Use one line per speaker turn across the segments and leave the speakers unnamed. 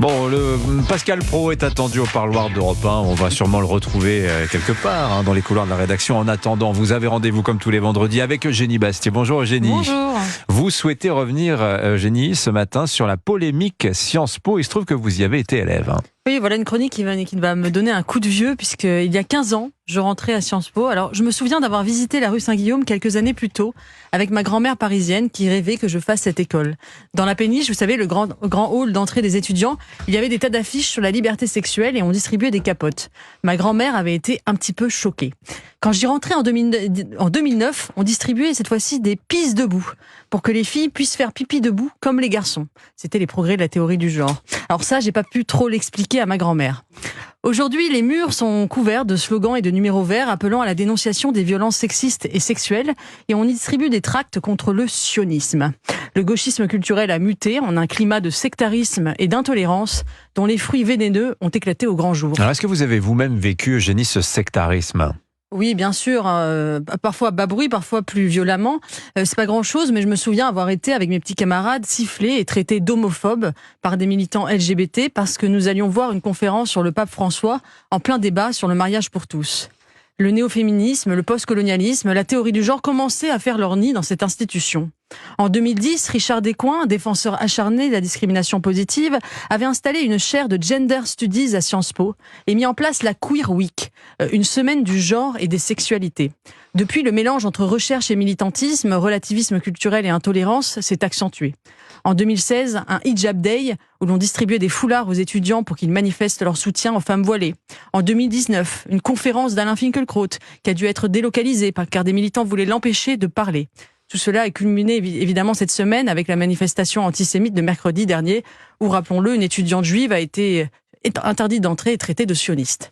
Bon, le Pascal Praud est attendu au parloir d'Europe 1. On va sûrement le retrouver quelque part dans les couloirs de la rédaction. En attendant, vous avez rendez-vous comme tous les vendredis avec Eugénie Bastier. Bonjour Eugénie.
Bonjour.
Vous souhaitez revenir, Eugénie, ce matin sur la polémique Sciences Po. Il se trouve que vous y avez été élève.
Oui, voilà une chronique qui va me donner un coup de vieux, puisqu'il y a 15 ans, je rentrais à Sciences Po. Alors, je me souviens d'avoir visité la rue Saint-Guillaume quelques années plus tôt, avec ma grand-mère parisienne qui rêvait que je fasse cette école. Dans la péniche, vous savez, le grand hall d'entrée des étudiants, il y avait des tas d'affiches sur la liberté sexuelle et on distribuait des capotes. Ma grand-mère avait été un petit peu choquée. Quand j'y rentrais en 2009, on distribuait cette fois-ci des pisses debout, pour que les filles puissent faire pipi debout comme les garçons. C'était les progrès de la théorie du genre. Alors ça, j'ai pas pu trop l'expliquer à ma grand-mère. Aujourd'hui, les murs sont couverts de slogans et de numéros verts appelant à la dénonciation des violences sexistes et sexuelles, et on y distribue des tracts contre le sionisme. Le gauchisme culturel a muté en un climat de sectarisme et d'intolérance dont les fruits vénéneux ont éclaté au grand jour.
Alors, est-ce que vous avez vous-même vécu, Eugénie, ce sectarisme ?
Oui, bien sûr, parfois à bas bruit, parfois plus violemment. C'est pas grand-chose, mais je me souviens avoir été avec mes petits camarades sifflés et traités d'homophobes par des militants LGBT parce que nous allions voir une conférence sur le pape François en plein débat sur le mariage pour tous. Le néo-féminisme, le post-colonialisme, la théorie du genre commençaient à faire leur nid dans cette institution. En 2010, Richard Descoings, défenseur acharné de la discrimination positive, avait installé une chaire de Gender Studies à Sciences Po et mis en place la Queer Week, une semaine du genre et des sexualités. Depuis, le mélange entre recherche et militantisme, relativisme culturel et intolérance s'est accentué. En 2016, un Hijab Day, où l'on distribuait des foulards aux étudiants pour qu'ils manifestent leur soutien aux femmes voilées. En 2019, une conférence d'Alain Finkielkraut, qui a dû être délocalisée car des militants voulaient l'empêcher de parler. Tout cela a culminé évidemment cette semaine avec la manifestation antisémite de mercredi dernier, où, rappelons-le, une étudiante juive a été interdite d'entrer et traitée de sioniste.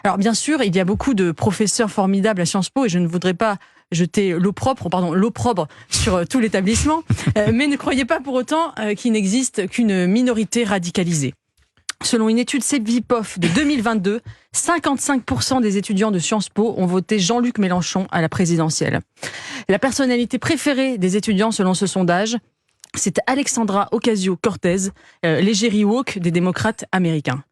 Alors bien sûr, il y a beaucoup de professeurs formidables à Sciences Po et je ne voudrais pas jeter l'opprobre sur tout l'établissement, mais ne croyez pas pour autant qu'il n'existe qu'une minorité radicalisée. Selon une étude Cevipof de 2022, 55% des étudiants de Sciences Po ont voté Jean-Luc Mélenchon à la présidentielle. La personnalité préférée des étudiants selon ce sondage, c'est Alexandra Ocasio-Cortez, l'égérie woke des démocrates américains.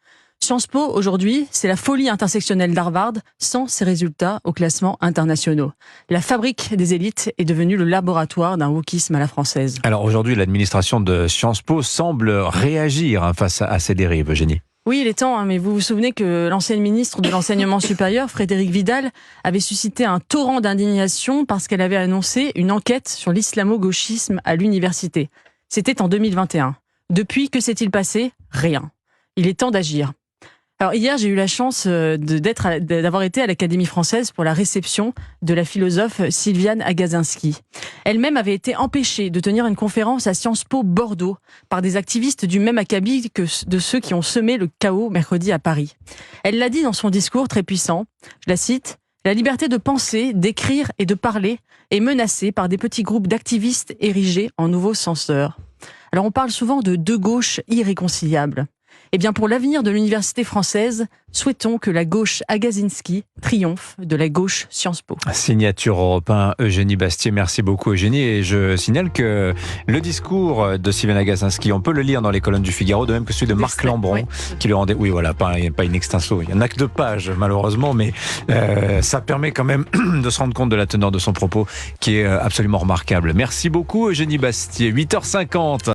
Sciences Po, aujourd'hui, c'est la folie intersectionnelle d'Harvard sans ses résultats aux classements internationaux. La fabrique des élites est devenue le laboratoire d'un wokisme à la française.
Alors aujourd'hui, l'administration de Sciences Po semble réagir face à ces dérives, Eugénie.
Oui, il est temps, mais vous vous souvenez que l'ancienne ministre de l'Enseignement supérieur, Frédérique Vidal, avait suscité un torrent d'indignation parce qu'elle avait annoncé une enquête sur l'islamo-gauchisme à l'université. C'était en 2021. Depuis, que s'est-il passé ? Rien. Il est temps d'agir. Alors hier, j'ai eu la chance d'avoir été à l'Académie française pour la réception de la philosophe Sylviane Agacinski. Elle-même avait été empêchée de tenir une conférence à Sciences Po Bordeaux par des activistes du même acabit que de ceux qui ont semé le chaos mercredi à Paris. Elle l'a dit dans son discours très puissant, je la cite, « La liberté de penser, d'écrire et de parler est menacée par des petits groupes d'activistes érigés en nouveaux censeurs. » Alors on parle souvent de deux gauches irréconciliables. Eh bien, pour l'avenir de l'université française, souhaitons que la gauche Agacinski triomphe de la gauche Sciences Po.
Signature Europe 1, Eugénie Bastier. Merci beaucoup, Eugénie. Et je signale que le discours de Sylviane Agacinski, on peut le lire dans les colonnes du Figaro, de même que celui de Marc Lambron, oui, qui le rendait. Oui, voilà, pas une extenso. Il y en a que 2 pages, malheureusement, mais ça permet quand même de se rendre compte de la teneur de son propos, qui est absolument remarquable. Merci beaucoup, Eugénie Bastier. 8h50.